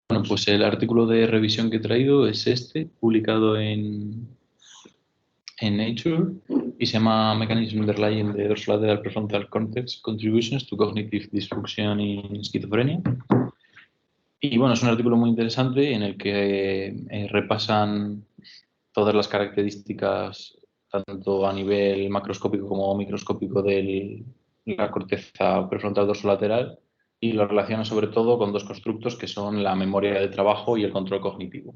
Bueno, pues el artículo de revisión que he traído es este, publicado en Nature, y se llama Mechanism Underlying the Dorsolateral Prefrontal Cortex Contributions to Cognitive Dysfunction in Schizophrenia. Y bueno, es un artículo muy interesante en el que repasan todas las características, tanto a nivel macroscópico como microscópico, de la corteza prefrontal dorsolateral, y lo relaciona sobre todo con dos constructos que son la memoria de trabajo y el control cognitivo.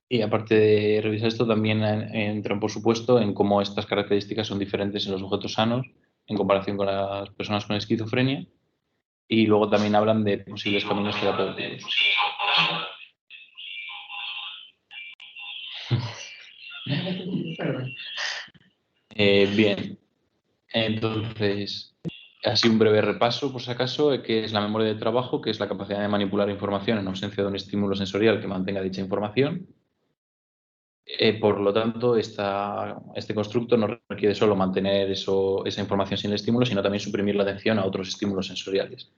Y aparte de revisar esto, también entran, por supuesto, en cómo estas características son diferentes en los sujetos sanos en comparación con las personas con esquizofrenia, y luego también hablan de posibles caminos terapéuticos. Bien, entonces, así un breve repaso, por si acaso, que es la memoria de trabajo, que es la capacidad de manipular información en ausencia de un estímulo sensorial que mantenga dicha información. Por lo tanto, este constructo no requiere solo mantener esa información sin el estímulo, sino también suprimir la atención a otros estímulos sensoriales.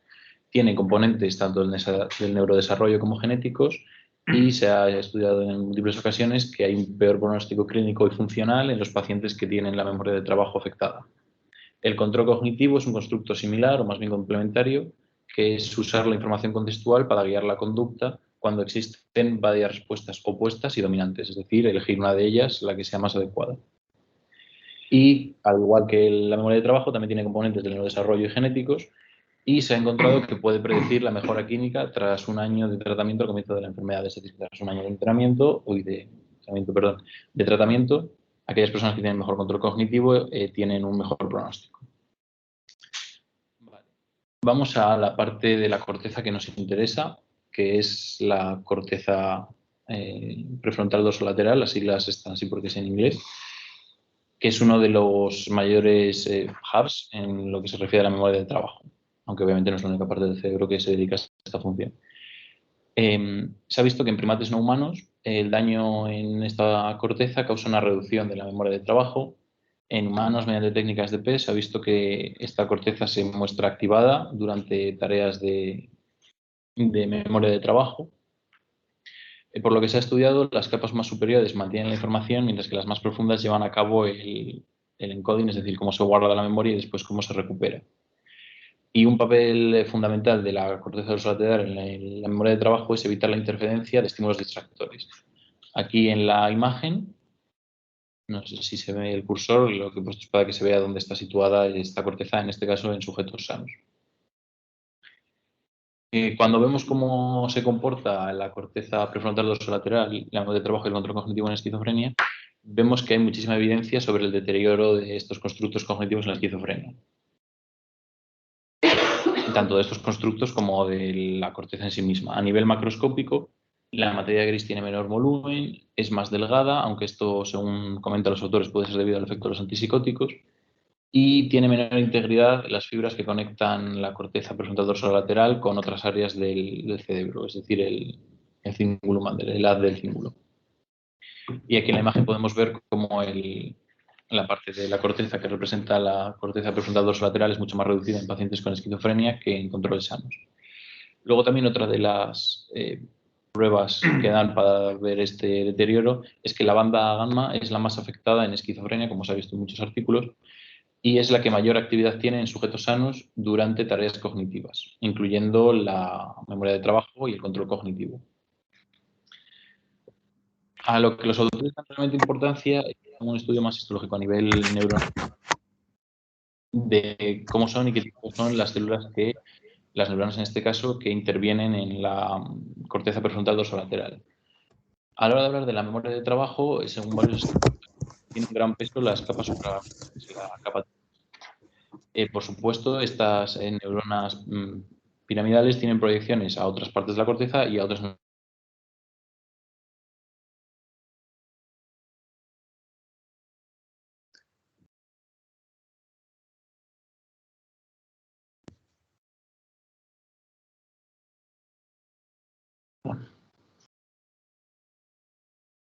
Tiene componentes tanto del neurodesarrollo como genéticos, y se ha estudiado en múltiples ocasiones que hay un peor pronóstico clínico y funcional en los pacientes que tienen la memoria de trabajo afectada. El control cognitivo es un constructo similar o más bien complementario, que es usar la información contextual para guiar la conducta cuando existen varias respuestas opuestas y dominantes, es decir, elegir una de ellas, la que sea más adecuada. Y, al igual que la memoria de trabajo, también tiene componentes del neurodesarrollo y genéticos, y se ha encontrado que puede predecir la mejora clínica tras un año de tratamiento al comienzo de la enfermedad, es decir, tras un año de tratamiento, aquellas personas que tienen mejor control cognitivo tienen un mejor pronóstico. Vale. Vamos a la parte de la corteza que nos interesa, que es la corteza prefrontal dorsolateral, las siglas están así porque es en inglés, que es uno de los mayores hubs en lo que se refiere a la memoria de trabajo, aunque obviamente no es la única parte del cerebro que se dedica a esta función. Se ha visto que en primates no humanos el daño en esta corteza causa una reducción de la memoria de trabajo. En humanos, mediante técnicas de PET, se ha visto que esta corteza se muestra activada durante tareas de memoria de trabajo. Por lo que se ha estudiado, las capas más superiores mantienen la información, mientras que las más profundas llevan a cabo el encoding, es decir, cómo se guarda la memoria y después cómo se recupera. Y un papel fundamental de la corteza dorsolateral en la memoria de trabajo es evitar la interferencia de estímulos distractores. Aquí en la imagen, no sé si se ve el cursor, lo que he puesto es para que se vea dónde está situada esta corteza, en este caso en sujetos sanos. Cuando vemos cómo se comporta la corteza prefrontal dorsolateral, la memoria de trabajo y el control cognitivo en esquizofrenia, vemos que hay muchísima evidencia sobre el deterioro de estos constructos cognitivos en la esquizofrenia, tanto de estos constructos como de la corteza en sí misma. A nivel macroscópico, la materia gris tiene menor volumen, es más delgada, aunque esto, según comentan los autores, puede ser debido al efecto de los antipsicóticos, y tiene menor integridad las fibras que conectan la corteza prefrontal dorsolateral con otras áreas del cerebro, es decir, el cingulum, el haz del cíngulo. Y aquí en la imagen podemos ver cómo la parte de la corteza que representa la corteza prefrontal dorsolateral es mucho más reducida en pacientes con esquizofrenia que en controles sanos. Luego también otra de las pruebas que dan para ver este deterioro es que la banda gamma es la más afectada en esquizofrenia, como se ha visto en muchos artículos, y es la que mayor actividad tiene en sujetos sanos durante tareas cognitivas, incluyendo la memoria de trabajo y el control cognitivo. A lo que los autores dan realmente importancia es un estudio más histológico a nivel neuronal de cómo son y qué tipo son las neuronas en este caso, que intervienen en la corteza prefrontal dorsolateral. A la hora de hablar de la memoria de trabajo, según varios estudios, tiene un gran peso las capas suprarrenales, la capa. Por supuesto, estas neuronas piramidales tienen proyecciones a otras partes de la corteza y a otras.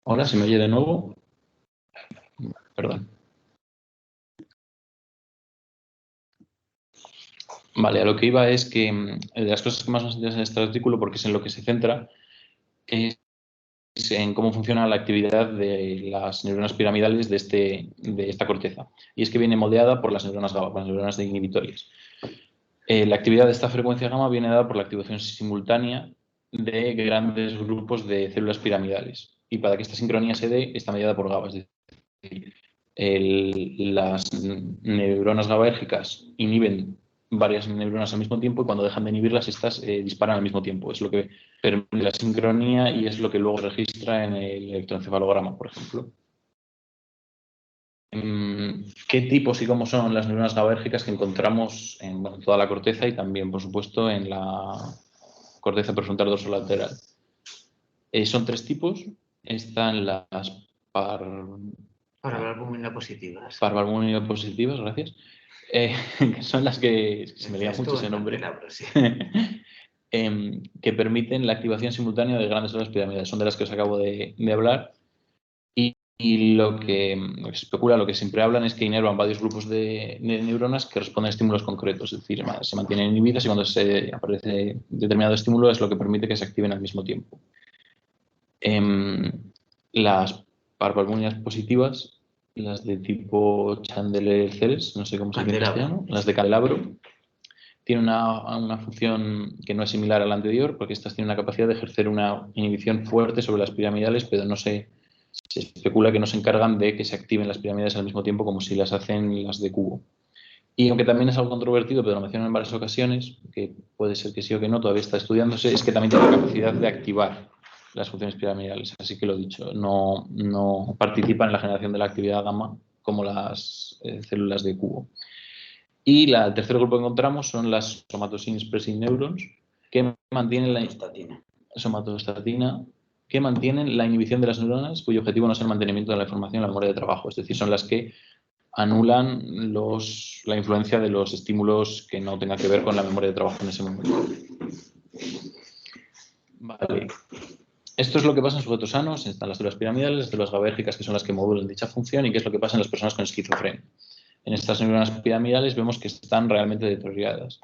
Ahora, ¿se me oye de nuevo? Perdón. Vale, a lo que iba es que de las cosas que más nos interesan en este artículo, porque es en lo que se centra, es en cómo funciona la actividad de las neuronas piramidales de esta corteza. Y es que viene moldeada por las neuronas GABA, por las neuronas inhibitorias. La actividad de esta frecuencia gamma viene dada por la activación simultánea de grandes grupos de células piramidales. Y para que esta sincronía se dé, está mediada por GABA. Es decir, las neuronas GABAérgicas inhiben varias neuronas al mismo tiempo y cuando dejan de inhibirlas, estas disparan al mismo tiempo. Es lo que permite la sincronía y es lo que luego registra en el electroencefalograma, por ejemplo. ¿Qué tipos y cómo son las neuronas GABAérgicas que encontramos en toda la corteza y también, por supuesto, en la corteza prefrontal dorsolateral? Son 3 tipos. Están las parvalbúmina positivas. Parvalbúmina positivas, gracias. Que son las que se me lía mucho ese nombre. Sí. Que permiten la activación simultánea de grandes células piramidales. Son de las que os acabo de hablar. Y lo que se especula, lo que siempre hablan es que inervan varios grupos de neuronas que responden a estímulos concretos, es decir, se mantienen inhibidas y cuando se aparece determinado estímulo es lo que permite que se activen al mismo tiempo. Las parvalbúminas positivas, las de tipo Chandler Ceres, no sé cómo se dice en castellano, las de candelabro, tienen una función que no es similar a la anterior porque estas tienen una capacidad de ejercer una inhibición fuerte sobre las piramidales, pero se especula que no se encargan de que se activen las pirámides al mismo tiempo como si las hacen las de cubo. Y aunque también es algo controvertido, pero lo mencionan en varias ocasiones, que puede ser que sí o que no, todavía está estudiándose, es que también tiene la capacidad de activar las funciones piramidales. Así que lo dicho, no participan en la generación de la actividad gamma como las células de cubo. Y el tercer grupo que encontramos son las somatosin expressing neurons, que mantienen la somatostatina, que mantienen la inhibición de las neuronas, cuyo objetivo no es el mantenimiento de la información en la memoria de trabajo, es decir, son las que anulan la influencia de los estímulos que no tengan que ver con la memoria de trabajo en ese momento. Vale. Esto es lo que pasa en sujetos sanos, están las células piramidales, las células GABAérgicas, que son las que modulan dicha función, y qué es lo que pasa en las personas con esquizofrenia. En estas neuronas piramidales vemos que están realmente deterioradas.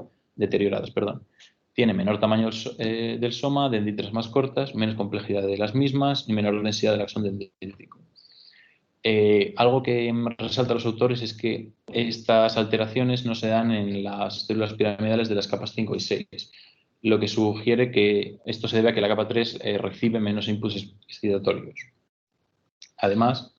Tienen menor tamaño del soma, dendritas más cortas, menos complejidad de las mismas y menor densidad del axón dendrítico. Algo que resalta a los autores es que estas alteraciones no se dan en las células piramidales de las capas 5 y 6, lo que sugiere que esto se debe a que la capa 3 recibe menos impulsos excitatorios. Además,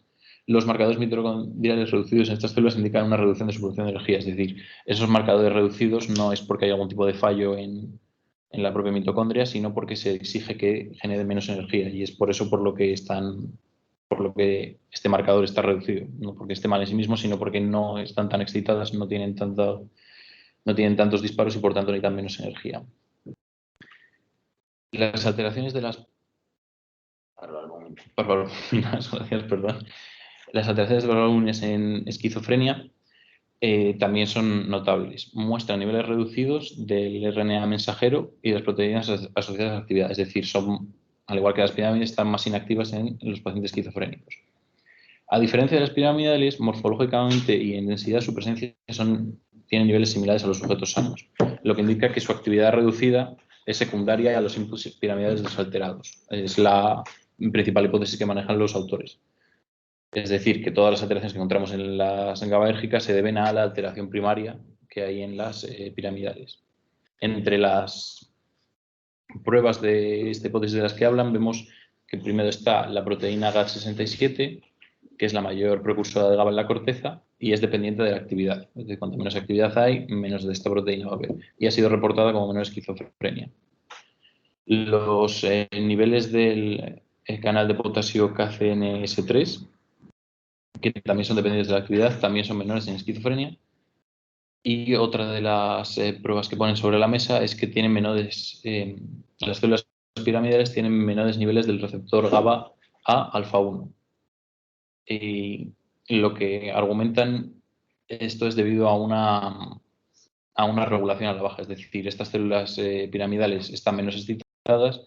los marcadores mitocondriales reducidos en estas células indican una reducción de su producción de energía, es decir, esos marcadores reducidos no es porque hay algún tipo de fallo en la propia mitocondria, sino porque se exige que genere menos energía y es por eso por lo que este marcador está reducido, no porque esté mal en sí mismo, sino porque no están tan excitadas, no tienen tantos disparos y por tanto necesitan menos energía. Las alteraciones de las parvalbúminas, las alteraciones de parvalbúminas en esquizofrenia también son notables. Muestran niveles reducidos del RNA mensajero y de las proteínas asociadas a la actividad. Es decir, al igual que las pirámides, están más inactivas en los pacientes esquizofrénicos. A diferencia de las piramidales, morfológicamente y en densidad, su presencia tiene niveles similares a los sujetos sanos, lo que indica que su actividad reducida es secundaria a los impulsos piramidales desalterados. Es la principal hipótesis que manejan los autores. Es decir, que todas las alteraciones que encontramos en las GABAérgicas se deben a la alteración primaria que hay en las piramidales. Entre las pruebas de esta hipótesis de las que hablan, vemos que primero está la proteína GAD67, que es la mayor precursora de GABA en la corteza y es dependiente de la actividad. Es decir, cuanto menos actividad hay, menos de esta proteína va a haber. Y ha sido reportada como menor esquizofrenia. Los niveles del canal de potasio KCNS3, que también son dependientes de la actividad, también son menores en esquizofrenia. Y otra de las pruebas que ponen sobre la mesa es que tienen las células piramidales tienen menores niveles del receptor GABA a alfa-1. Y lo que argumentan esto es debido a una regulación a la baja, es decir, estas células piramidales están menos excitadas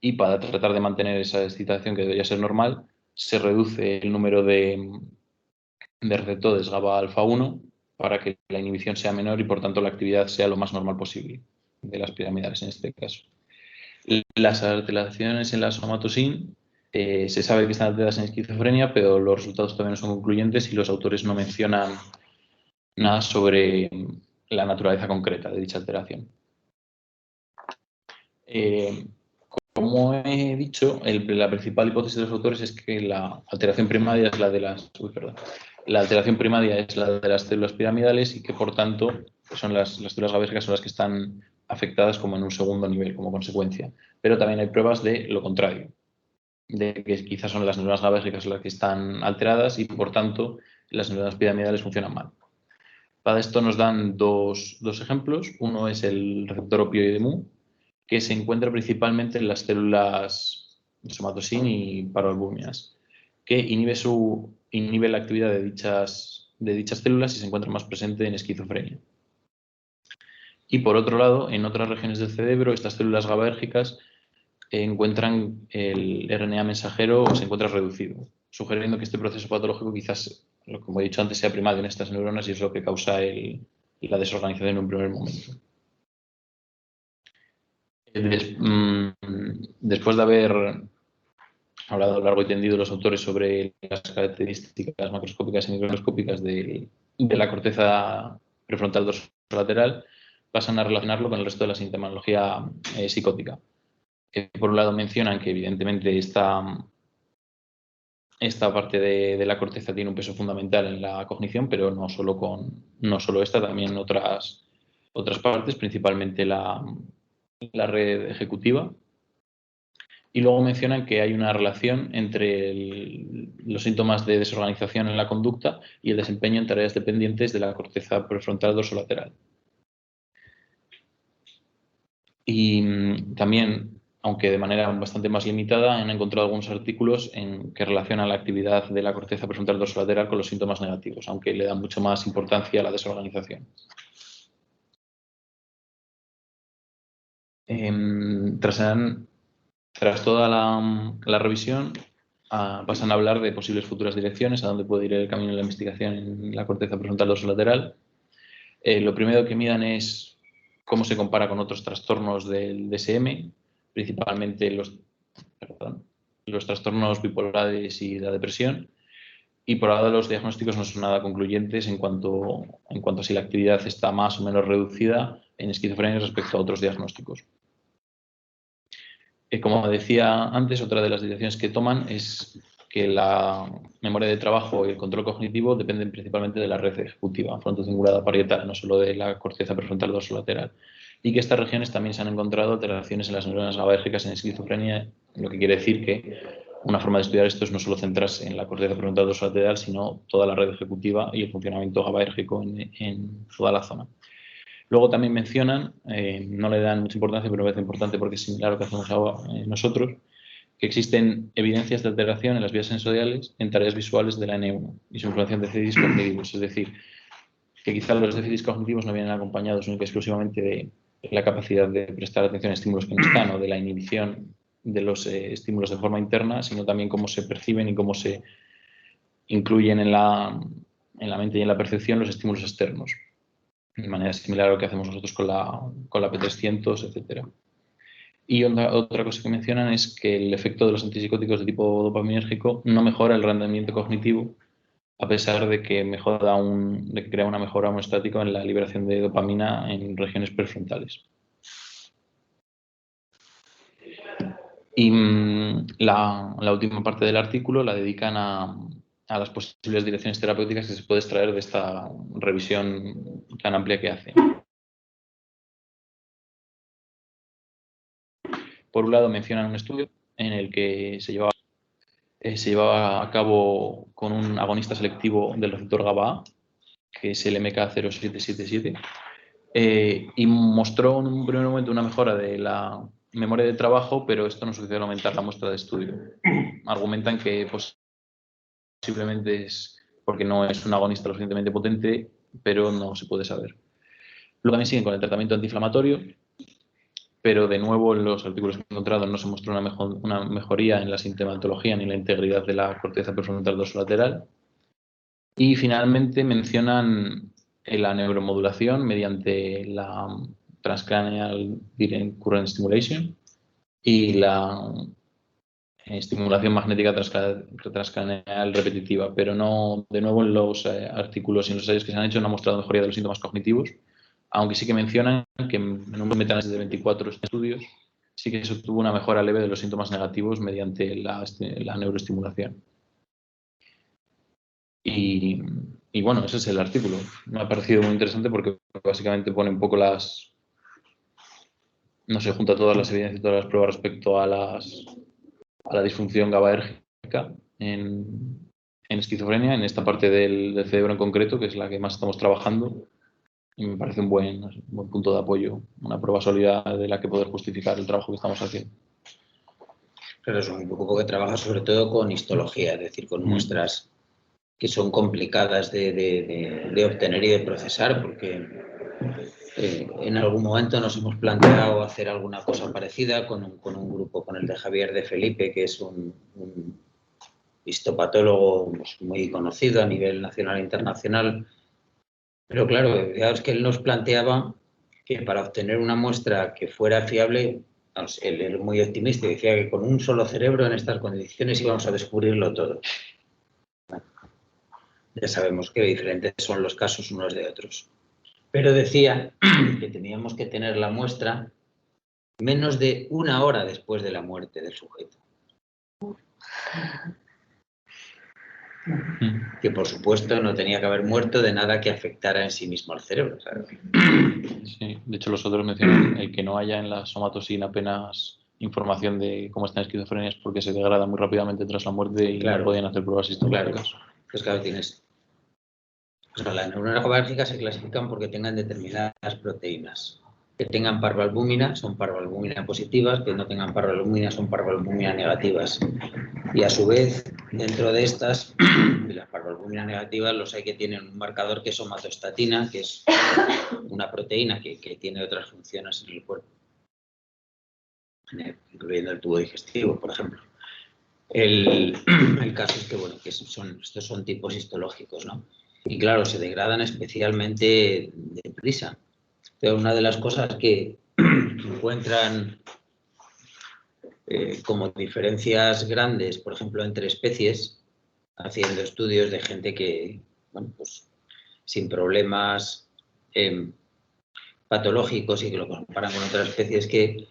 y para tratar de mantener esa excitación que debería ser normal, se reduce el número de receptores GABA alfa 1 para que la inhibición sea menor y por tanto la actividad sea lo más normal posible de las piramidales en este caso. Las alteraciones en la somatosín se sabe que están alteradas en esquizofrenia, pero los resultados todavía no son concluyentes y los autores no mencionan nada sobre la naturaleza concreta de dicha alteración. Como he dicho, la principal hipótesis de los autores es que la alteración primaria es la de las... La alteración primaria es la de las células piramidales y que, por tanto, son las células GABérgicas son las que están afectadas como en un segundo nivel, como consecuencia. Pero también hay pruebas de lo contrario, de que quizás son las neuronas GABérgicas las que están alteradas y, por tanto, las neuronas piramidales funcionan mal. Para esto nos dan dos ejemplos. Uno es el receptor opioide MU, que se encuentra principalmente en las células somatosín y paroalbúminas, que inhibe la actividad de dichas células y se encuentra más presente en esquizofrenia. Y por otro lado, en otras regiones del cerebro, estas células GABAérgicas encuentran el RNA mensajero o se encuentra reducido, sugiriendo que este proceso patológico quizás, como he dicho antes, sea primario en estas neuronas y es lo que causa la desorganización en un primer momento. Después de haber hablado largo y tendido los autores sobre las características macroscópicas y microscópicas de la corteza prefrontal dorsolateral, pasan a relacionarlo con el resto de la sintomatología psicótica. Por un lado mencionan que evidentemente esta parte de la corteza tiene un peso fundamental en la cognición, pero no solo esta, también otras partes, principalmente la red ejecutiva. Y luego mencionan que hay una relación entre los síntomas de desorganización en la conducta y el desempeño en tareas dependientes de la corteza prefrontal dorsolateral. Y también, aunque de manera bastante más limitada, han encontrado algunos artículos que relacionan la actividad de la corteza prefrontal dorsolateral con los síntomas negativos, aunque le dan mucho más importancia a la desorganización. Tras toda la revisión, pasan a hablar de posibles futuras direcciones, a dónde puede ir el camino de la investigación en la corteza prefrontal dorsolateral. Lo primero que miran es cómo se compara con otros trastornos del DSM, principalmente los trastornos bipolares y la depresión. Y por ahora los diagnósticos no son nada concluyentes en cuanto a si la actividad está más o menos reducida en esquizofrenia respecto a otros diagnósticos. Como decía antes, otra de las direcciones que toman es que la memoria de trabajo y el control cognitivo dependen principalmente de la red ejecutiva frontocingulada parietal, no solo de la corteza prefrontal dorsolateral, y que estas regiones también se han encontrado alteraciones en las neuronas GABAérgicas en esquizofrenia, lo que quiere decir que una forma de estudiar esto es no solo centrarse en la corteza prefrontal dorsolateral, sino toda la red ejecutiva y el funcionamiento GABAérgico en toda la zona. Luego también mencionan, no le dan mucha importancia, pero me parece importante porque es similar a lo que hacemos nosotros, que existen evidencias de alteración en las vías sensoriales en tareas visuales de la N1 y su influencia en déficits cognitivos. Es decir, que quizás los déficits cognitivos no vienen acompañados única y exclusivamente de la capacidad de prestar atención a estímulos que no están o de la inhibición de los estímulos de forma interna, sino también cómo se perciben y cómo se incluyen en la mente y en la percepción los estímulos externos, de manera similar a lo que hacemos nosotros con la P300, etc. Y otra cosa que mencionan es que el efecto de los antipsicóticos de tipo dopaminérgico no mejora el rendimiento cognitivo, a pesar de que crea una mejora homeostática en la liberación de dopamina en regiones prefrontales. Y la última parte del artículo la dedican a las posibles direcciones terapéuticas que se puede extraer de esta revisión tan amplia que hace. Por un lado, mencionan un estudio en el que se llevaba a cabo con un agonista selectivo del receptor GABA, que es el MK0777, y mostró en un primer momento una mejora de la memoria de trabajo, pero esto no sucedió al aumentar la muestra de estudio. Argumentan que posiblemente es porque no es un agonista lo suficientemente potente, pero no se puede saber. Luego también siguen con el tratamiento antiinflamatorio, pero de nuevo en los artículos que he encontrado no se mostró una mejoría en la sintomatología ni en la integridad de la corteza prefrontal dorsolateral. Y finalmente mencionan la neuromodulación mediante la transcranial direct current stimulation y la estimulación magnética transcranial repetitiva, pero no, de nuevo, en los artículos y en los ensayos que se han hecho no han mostrado mejoría de los síntomas cognitivos, aunque sí que mencionan que en un metaanálisis de 24 estudios sí que se obtuvo una mejora leve de los síntomas negativos mediante la neuroestimulación. Y bueno, ese es el artículo. Me ha parecido muy interesante porque básicamente pone un poco no se junta todas las evidencias y todas las pruebas respecto a la disfunción GABAérgica en esquizofrenia, en esta parte del cerebro en concreto, que es la que más estamos trabajando, y me parece un buen punto de apoyo, una prueba sólida de la que poder justificar el trabajo que estamos haciendo. Pero es un grupo que trabaja sobre todo con histología, es decir, con muestras que son complicadas de obtener y de procesar, porque en algún momento nos hemos planteado hacer alguna cosa parecida con un grupo, con el de Javier de Felipe, que es un histopatólogo muy conocido a nivel nacional e internacional. Pero claro, es que él nos planteaba que para obtener una muestra que fuera fiable, él era muy optimista y decía que con un solo cerebro en estas condiciones íbamos a descubrirlo todo. Bueno, ya sabemos que diferentes son los casos unos de otros. Pero decía que teníamos que tener la muestra menos de 1 hora después de la muerte del sujeto. Que por supuesto no tenía que haber muerto de nada que afectara en sí mismo al cerebro, ¿sabes? Sí, de hecho los otros mencionan el que no haya en la somatosina apenas información de cómo está en esquizofrenia es porque se degrada muy rápidamente tras la muerte y claro, no podían hacer pruebas histológicas. Claro. Pues claro, tienes... O sea, las neuronas GABAérgicas se clasifican porque tengan determinadas proteínas. Que tengan parvalbúmina son parvalbúmina positivas, que no tengan parvalbúmina son parvalbúmina negativas. Y a su vez, dentro de estas, de las parvalbúmina negativas, los hay que tienen un marcador que es somatostatina, que es una proteína que tiene otras funciones en el cuerpo, incluyendo el tubo digestivo, por ejemplo. El caso es que, bueno, que estos son tipos histológicos, ¿no? Y claro, se degradan especialmente deprisa. Pero una de las cosas que encuentran como diferencias grandes, por ejemplo, entre especies, haciendo estudios de gente que, bueno, pues sin problemas patológicos y que lo comparan con otras especies, que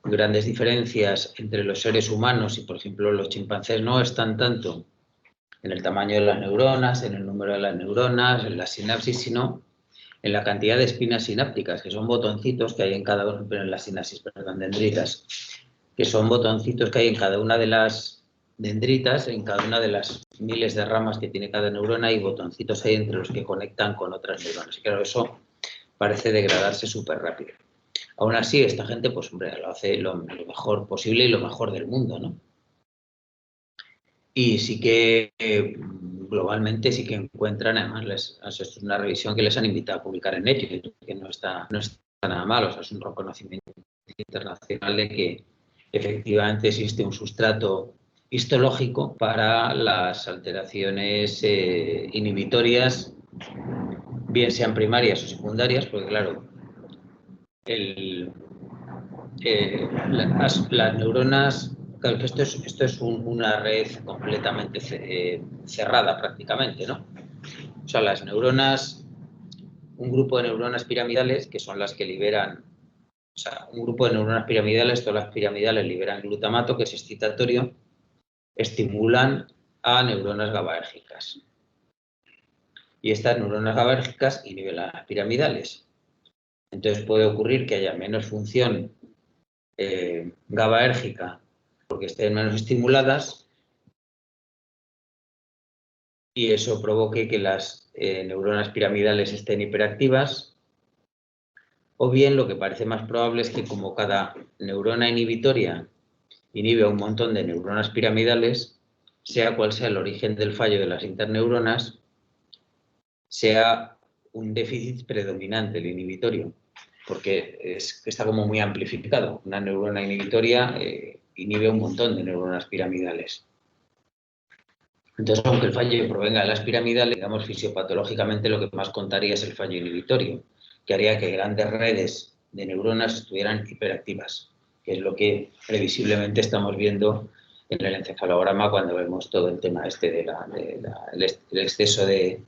grandes diferencias entre los seres humanos y, por ejemplo, los chimpancés no están tanto en el tamaño de las neuronas, en el número de las neuronas, en la sinapsis, sino en la cantidad de espinas sinápticas, que son botoncitos que hay en cada una, pero en la sinapsis, perdón, dendritas, que son botoncitos que hay en cada una de las dendritas, en cada una de las miles de ramas que tiene cada neurona, y botoncitos hay entre los que conectan con otras neuronas. Y claro, eso parece degradarse súper rápido. Aún así, esta gente, pues hombre, lo hace lo mejor posible y lo mejor del mundo, ¿no? Y sí que globalmente sí que encuentran, además, esto es una revisión que les han invitado a publicar en Nature, que no está nada mal, o sea, es un reconocimiento internacional de que efectivamente existe un sustrato histológico para las alteraciones inhibitorias, bien sean primarias o secundarias, porque claro, las neuronas, claro, que esto es una red completamente cerrada prácticamente, ¿no? O sea, las neuronas, un grupo de neuronas piramidales, que son las que liberan, o sea, un grupo de neuronas piramidales, todas las piramidales liberan glutamato, que es excitatorio, estimulan a neuronas GABAérgicas. Y estas neuronas GABAérgicas inhiben las piramidales. Entonces puede ocurrir que haya menos función GABAérgica porque estén menos estimuladas y eso provoque que las neuronas piramidales estén hiperactivas, o bien lo que parece más probable es que como cada neurona inhibitoria inhibe a un montón de neuronas piramidales, sea cual sea el origen del fallo de las interneuronas, sea un déficit predominante, el inhibitorio, porque está como muy amplificado. Una neurona inhibitoria inhibe un montón de neuronas piramidales. Entonces, aunque el fallo provenga de las piramidales, digamos, fisiopatológicamente lo que más contaría es el fallo inhibitorio, que haría que grandes redes de neuronas estuvieran hiperactivas, que es lo que previsiblemente estamos viendo en el encefalograma cuando vemos todo el tema este de el exceso de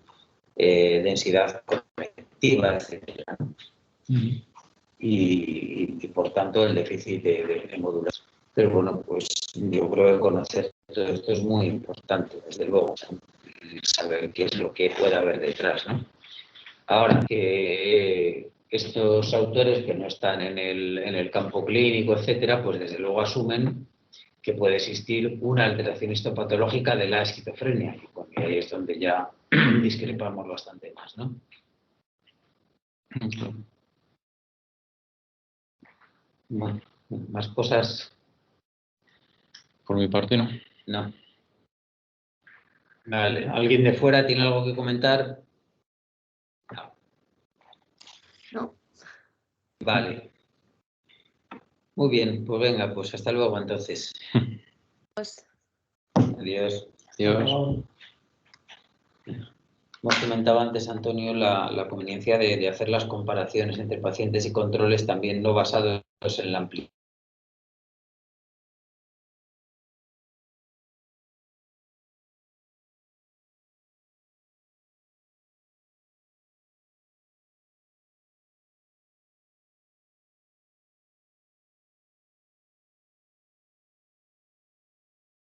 densidad cognitiva, etcétera, ¿no? Y por tanto el déficit de modulación. Pero bueno, pues yo creo que conocer todo esto es muy importante, desde luego, saber qué es lo que puede haber detrás, ¿no? Ahora, que estos autores que no están en el campo clínico, etcétera, pues desde luego asumen que puede existir una alteración histopatológica de la esquizofrenia, y bueno, ahí es donde ya discrepamos bastante más, ¿no? Bueno, más cosas. Por mi parte, no. No. Vale, ¿alguien de fuera tiene algo que comentar? No. No. Vale. Muy bien, pues venga, pues hasta luego entonces. Pues, Adiós. Adiós. Hemos comentado antes, Antonio, la conveniencia de hacer las comparaciones entre pacientes y controles también no basados en la amplitud